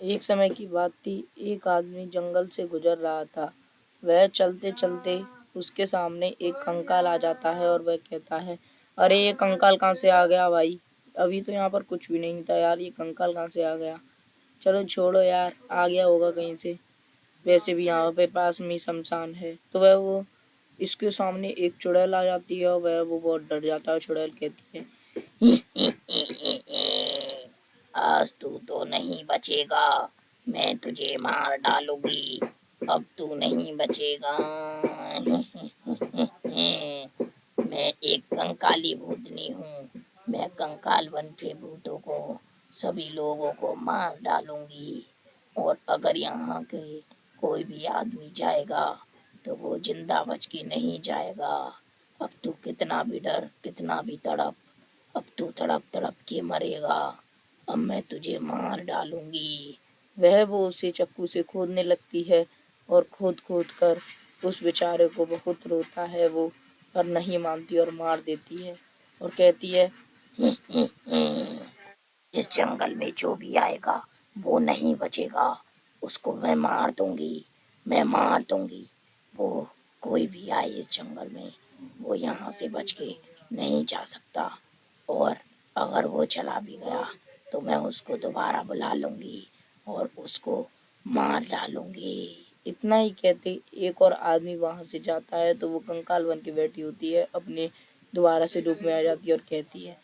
एक समय की बात थी, एक आदमी जंगल से गुजर रहा था। वह चलते चलते उसके सामने एक कंकाल आ जाता है और वह कहता है, अरे ये कंकाल कहाँ से आ गया भाई? अभी तो यहाँ पर कुछ भी नहीं था यार, ये कंकाल कहाँ से आ गया? चलो छोड़ो यार, आ गया होगा कहीं से। वैसे भी यहाँ पे पास में ही शमशान है। तो वो इसके सामने एक चुड़ैल आ जाती है और वो बहुत डर जाता है। चुड़ैल कहती है, आज तू तो नहीं बचेगा, मैं तुझे मार डालूंगी, अब तू नहीं बचेगा। मैं एक कंकाली भूतनी हूँ, मैं कंकाल बन के भूतों को, सभी लोगों को मार डालूंगी। और अगर यहाँ के कोई भी आदमी जाएगा तो वो जिंदा बच के नहीं जाएगा। अब तू कितना भी डर, कितना भी तड़प, अब तू तड़प तड़प के मरेगा। अब मैं तुझे मार डालूंगी। वो उसे चाकू से खोदने लगती है और खोद खोद कर उस बेचारे को बहुत रोता है वो, पर नहीं मानती और मार देती है और कहती है, इस जंगल में जो भी आएगा वो नहीं बचेगा, उसको मैं मार दूंगी, मैं मार दूंगी। वो कोई भी आए इस जंगल में, वो यहाँ से बच के नहीं जा सकता। और अगर वो चला भी गया तो मैं उसको दोबारा बुला लूंगी और उसको मार डालूंगी। इतना ही कहते एक और आदमी वहां से जाता है तो वो कंकाल बन के बैठी होती है, अपने दोबारा से रूप में आ जाती है और कहती है,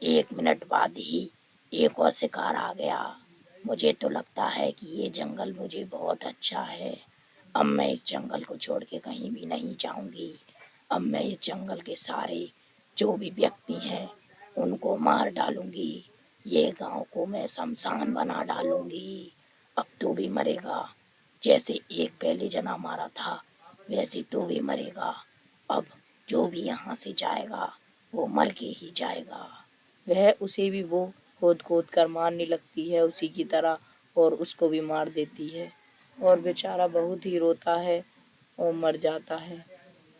1 मिनट बाद ही एक और शिकार आ गया। मुझे तो लगता है कि ये जंगल मुझे बहुत अच्छा है। अब मैं इस जंगल को छोड़ के कहीं भी नहीं जाऊंगी। अब मैं इस जंगल के सारे जो भी व्यक्ति हैं उनको मार डालूंगी। ये गांव को मैं शमशान बना डालूंगी। अब तू भी मरेगा, जैसे एक पहले जना मारा था वैसे तू भी मरेगा। अब जो भी यहाँ से जाएगा वो मर के ही जाएगा। उसे भी वो खोद खोद कर मारने लगती है उसी की तरह और उसको भी मार देती है और बेचारा बहुत ही रोता है और मर जाता है।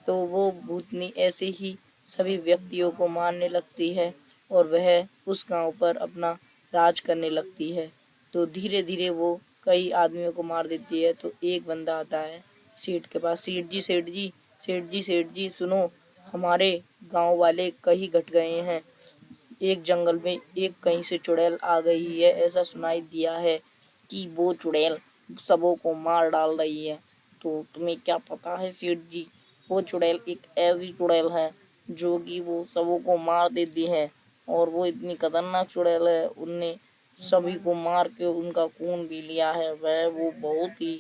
तो वो भूतनी ऐसे ही सभी व्यक्तियों को मारने लगती है और वह उस गांव पर अपना राज करने लगती है। तो धीरे धीरे वो कई आदमियों को मार देती है। तो एक बंदा आता है सेठ के पास, सेठ जी सेठ जी, सेठ जी सेठ जी सुनो, हमारे गांव वाले कहीं घट गए हैं। एक जंगल में एक कहीं से चुड़ैल आ गई है, ऐसा सुनाई दिया है कि वो चुड़ैल सबों को मार डाल रही है। तो तुम्हें क्या पता है सेठ जी? वो चुड़ैल एक ऐसी चुड़ैल है जो कि वो सबों को मार देती है और वो इतनी खतरनाक चुड़ैल है, उनने सभी को मार के उनका खून भी लिया है। वो बहुत ही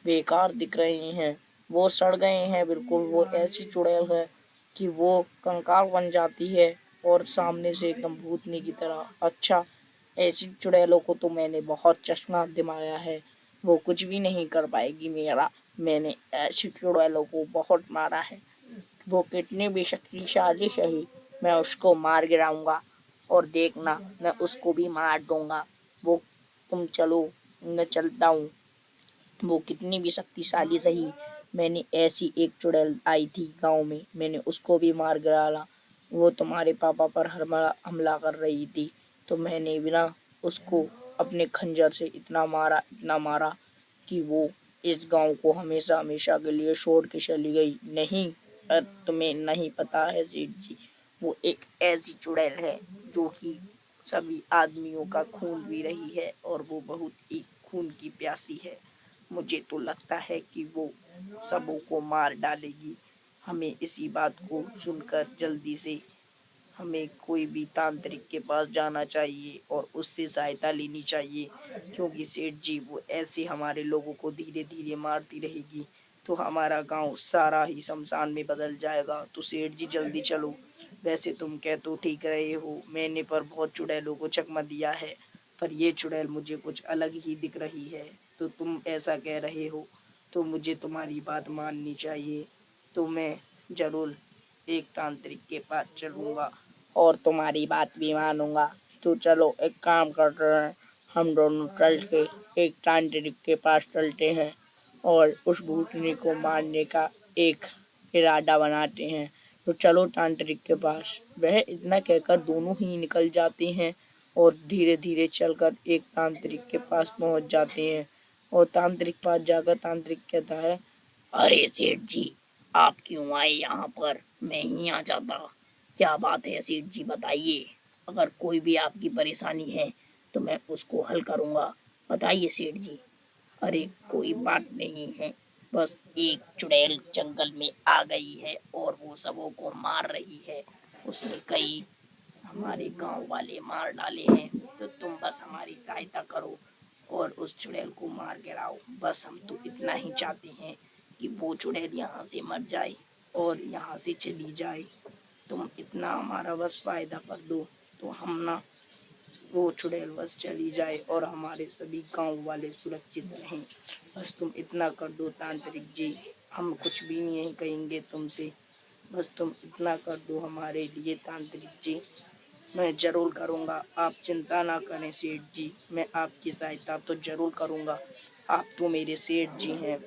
बेकार दिख रही हैं, वो सड़ गए हैं बिल्कुल। वो ऐसी चुड़ैल है कि वो कंकाल बन जाती है और सामने से एकदम भूतनी की तरह। अच्छा, ऐसी चुड़ैलों को तो मैंने बहुत चश्मा दिमाया है, वो कुछ भी नहीं कर पाएगी मेरा। मैंने ऐसी चुड़ैलों को बहुत मारा है, वो कितनी भी शक्तिशाली सही, मैं उसको मार गिराऊंगा और देखना मैं उसको भी मार दूंगा। वो तुम चलो, मैं चलता हूँ। वो कितनी भी शक्तिशाली सही, मैंने ऐसी एक चुड़ैल आई थी गांव में, मैंने उसको भी मार गिराया। वो तुम्हारे पापा पर हमला हमला कर रही थी तो मैंने बिना उसको अपने खंजर से इतना मारा कि वो इस गांव को हमेशा हमेशा के लिए छोड़ के चली गई। नहीं, तुम्हें नहीं पता है सेठ जी, वो एक ऐसी चुड़ैल है जो कि सभी आदमियों का खून पी रही है और वो बहुत ही खून की प्यासी है। मुझे तो लगता है कि वो सबों को मार डालेगी। हमें इसी बात को सुनकर जल्दी से हमें कोई भी तांत्रिक के पास जाना चाहिए और उससे सहायता लेनी चाहिए, क्योंकि सेठ जी वो ऐसे हमारे लोगों को धीरे धीरे मारती रहेगी तो हमारा गांव सारा ही शमशान में बदल जाएगा। तो सेठ जी जल्दी चलो। वैसे तुम कह तो ठीक रहे हो, मैंने पर बहुत चुड़ैलों को चकमा दिया है, पर ये चुड़ैल मुझे कुछ अलग ही दिख रही है। तो तुम ऐसा कह रहे हो तो मुझे तुम्हारी बात माननी चाहिए। तो मैं जरूर एक तांत्रिक के पास चलूँगा और तुम्हारी बात भी मानूंगा। तो चलो एक काम करते हैं, हम दोनों चल के एक तांत्रिक के पास चलते हैं और उस भूतनी को मारने का एक इरादा बनाते हैं। तो चलो तांत्रिक के पास। वह इतना कहकर दोनों ही निकल जाते हैं और धीरे धीरे चलकर एक तांत्रिक के पास पहुंच जाते हैं। और तांत्रिक पास जाकर तांत्रिक कहता है, अरे सेठ जी, आप क्यों आए यहाँ पर? मैं ही आ जाता। क्या बात है सेठ जी, बताइए। अगर कोई भी आपकी परेशानी है तो मैं उसको हल करूँगा। बताइए सेठ जी। अरे कोई बात नहीं है, बस एक चुड़ैल जंगल में आ गई है और वो सबों को मार रही है। उसने कई हमारे गांव वाले मार डाले हैं, तो तुम बस हमारी सहायता करो और उस चुड़ैल को मार गिराओ। बस हम तो इतना ही चाहते हैं कि वो चुड़ैल यहाँ से मर जाए और यहाँ से चली जाए। तुम इतना हमारा बस फायदा कर दो तो हम ना वो चुड़ैल बस चली जाए और हमारे सभी गांव वाले सुरक्षित रहें। बस तुम इतना कर दो तांत्रिक जी, हम कुछ भी नहीं कहेंगे तुमसे। बस तुम इतना कर दो हमारे लिए तांत्रिक जी। मैं ज़रूर करूँगा, आप चिंता ना करें सेठ जी, मैं आपकी सहायता तो ज़रूर करूँगा। आप तो मेरे सेठ जी हैं,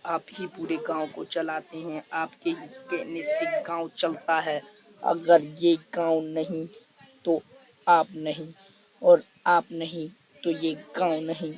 आप ही पूरे गांव को चलाते हैं, आपके ही कहने से गांव चलता है। अगर ये गांव नहीं तो आप नहीं, और आप नहीं तो ये गांव नहीं।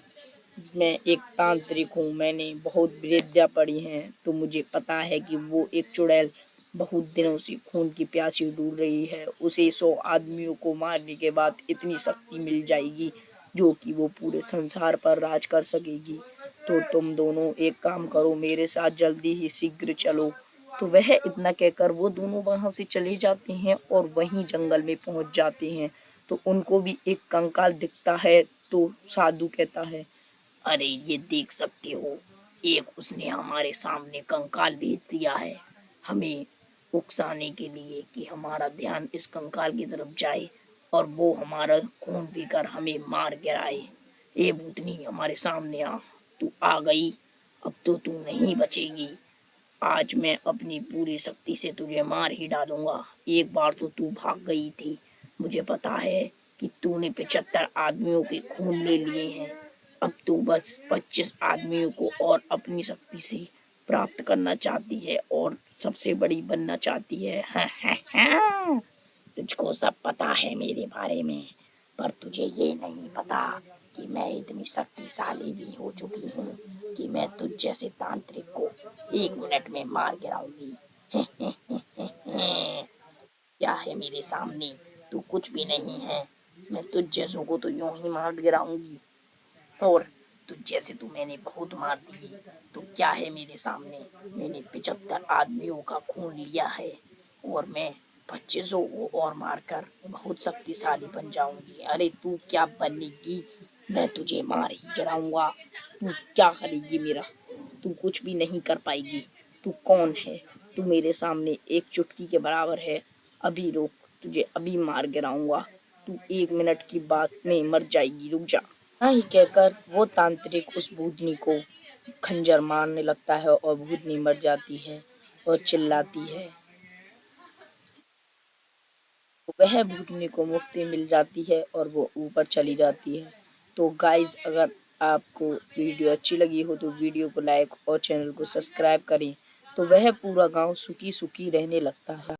मैं एक तांत्रिक हूँ, मैंने बहुत विद्या पढ़ी है, तो मुझे पता है कि वो एक चुड़ैल बहुत दिनों से खून की प्यासी ढूंढ रही है। उसे 100 आदमियों को मारने के बाद इतनी शक्ति मिल जाएगी जो कि वो पूरे संसार पर राज कर सकेगी। तो तुम दोनों एक काम करो, मेरे साथ जल्दी ही शीघ्र चलो। तो वह इतना कहकर वो दोनों वहां से चले जाते हैं और वहीं जंगल में पहुंच जाते हैं। तो उनको भी एक कंकाल दिखता है। तो साधु कहता है, अरे ये देख सकते हो, एक उसने हमारे सामने कंकाल भेज दिया है, हमें उकसाने के लिए कि हमारा ध्यान इस कंकाल की तरफ जाए और वो हमारा खून पीकर हमें मार गिराए। ए भूतनी, हमारे सामने आ। तू आ गई, अब तो तू नहीं बचेगी। आज मैं अपनी पूरी शक्ति से तुझे मार ही डालूंगा। एक बार तो तू भाग गई थी, मुझे पता है कि तूने 75 आदमियों के खून ले लिए हैं। अब तू बस 25 आदमियों को और अपनी शक्ति से प्राप्त करना चाहती है और सबसे बड़ी बनना चाहती है। हाँ हाँ हाँ, तुझको सब पता है मेरे बारे में, पर तुझे ये नहीं पता कि मैं इतनी शक्तिशाली भी हो चुकी हूँ कि मैं तुझ जैसे तांत्रिक को 1 मिनट में मार गिराऊंगी। क्या है मेरे सामने? तू कुछ भी नहीं है। मैं तुझ जैसों को तो यूं ही मार गिराऊंगी, और तुझ जैसे तो मैंने बहुत मार दिए। तो क्या है मेरे सामने? मैंने 75 आदमियों का खून लिया है और मैं 25 को और मारकर बहुत शक्तिशाली बन जाऊंगी। अरे तू क्या बनेगी? मैं तुझे मार ही गिराऊंगा। तू क्या करेगी मेरा? तू कुछ भी नहीं कर पाएगी। तू कौन है? तू मेरे सामने एक चुटकी के बराबर है। अभी रुक, तुझे अभी मार गिराऊंगा। तू 1 मिनट की बात में मर जाएगी, रुक जा। हाँ ही कहकर वो तांत्रिक उस भूतनी को खंजर मारने लगता है और भूतनी मर जाती है और चिल्लाती है। वह भूतनी को मुक्ति मिल जाती है और वो ऊपर चली जाती है। तो गाइज, अगर आपको वीडियो अच्छी लगी हो तो वीडियो को लाइक और चैनल को सब्सक्राइब करें। तो वह पूरा गांव सुखी सुखी रहने लगता है।